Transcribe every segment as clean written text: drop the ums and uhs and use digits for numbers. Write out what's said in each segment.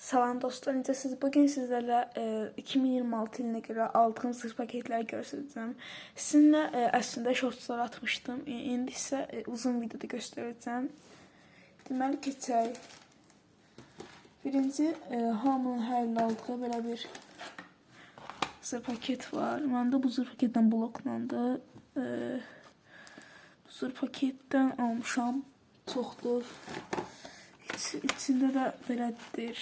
Salam dostlar, necəsiniz? Bugün sizlərlə 2026 ilinə görə aldığım zırh paketləri göstərəcəm. Sizinlə əslində shortslar atmışdım. İndi isə uzun videoda göstərəcəm. Deməli keçək. Birinci hamının hər il aldığı belə bir zırh paket var. Məndə bu zırh paketdən bloklandı. Bu zırh paketdən almışam. Çoxdur. İçində də belədir.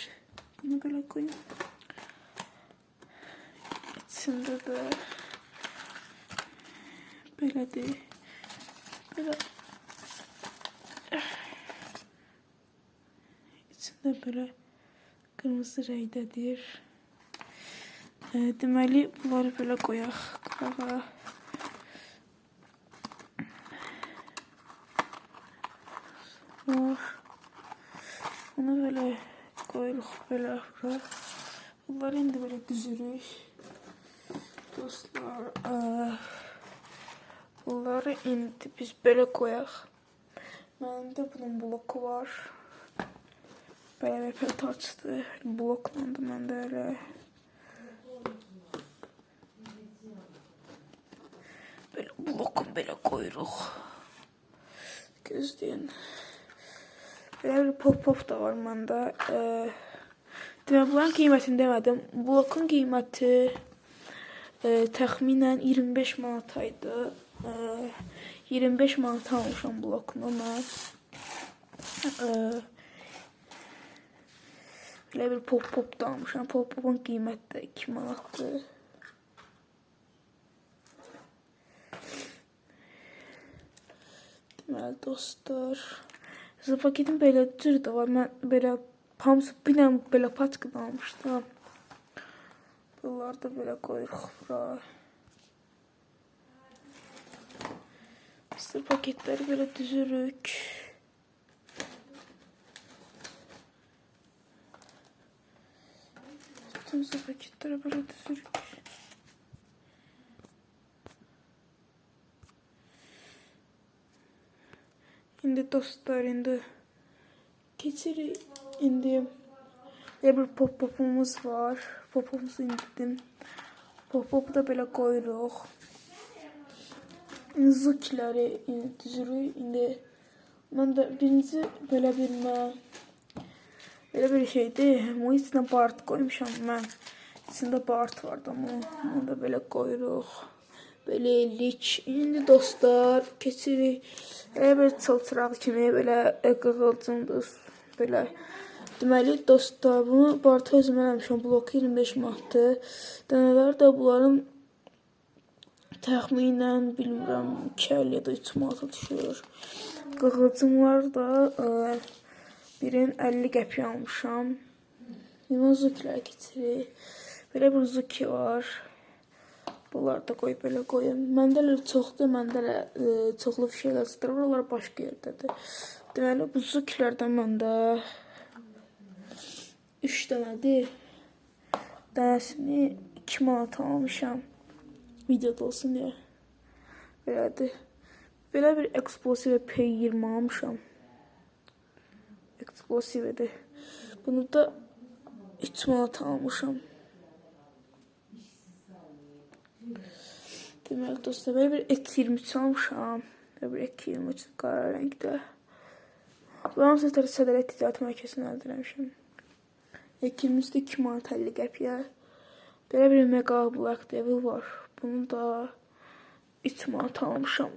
Bunu belə koyayım. İçində də belədir. Belə. İçində belə qırmızı rəngdədir. Deməli, bunları belə qoyaq qırağa. Bunu böyle koyuruq belə bura. Bunları indi belə düzürük. Dostlar, bunları indi biz belə qoyaq. Məndə bunun bloku var. Belə bir petaçdı. Bloklandı məndə elə. Belə bloku belə qoyuruq. Gözləyin. Belə bir pop-pop da var məndə. Deməli, bunların qiymətini demədim. Blokun qiyməti təxminən 25 manataydı. 25 manata almışam blokunu mən. Belə bir pop-pop da almışam. Pop-popun qiyməti də 2 manatdır. Deməli, dostlar. Zırh paketin belə cürü də var. Mən belə hamısı bir dənə belə paçkada almışdım. Bunları da belə qoyuruq bura. Zırh paketləri belə düzürük. Bütün zırh paketləri belə düzürük. İndi dostlar, indi keçirik. İndi belə bir pop-popumuz var. Pop-popumuzu indirdim. Pop-popu da belə qoyuruq. Zukiləri düzürük. İndi mən də birinci belə bir şeydir. Bunun içində bart qoymuşam mən. İçində bart vardı ama onu da belə qoyuruq. Belə ellik. İndi dostlar keçirik. Bir çılçıraq kimi belə qığılcımdır. Belə. Deməli dostlar, bunu barta özüm eləmişəm. Bloku 25 manatdır. Dənələr də bunların təxminən bilmirəm 2 ya da 3 manata düşür. Qığılcımlar da birin 50 qəpiyə almışam. Limon zukiləri keçirik. Belə bir zuki var. Bunları da qoyub belə qoyum. Məndə çoxdur, məndə çoxlu şeylər çıxdır. Oralar başqa yerdədir. Deməli, bu zukilərdən məndə 3 dənədir. Dənəsini 2 manata almışam. Videoda olsun deyə. Belədir. Belə bir eksplosiv P20 almışam. Eksplosivedir. Bunu da 3 manata almışam. Deməli dostlar, belə bir ek-23 almışam. Belə bir ek-23 qara rəngdə. Bunların sətləri Sədələt Ticarət Mərkəzindən əldə eləmişəm. Ek-23-də 2 manat 50 qəpiyə. Belə bir Mega Black Devil var. Bunu da 3 manat almışam.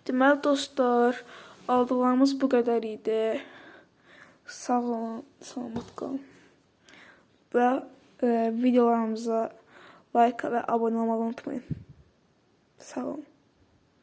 Deməli dostlar, aldıqlarımız bu qədər idi. Sağ olun, salamat qalın. Və videolarımıza like və abunə olmağı unutmayın. Sağ olun.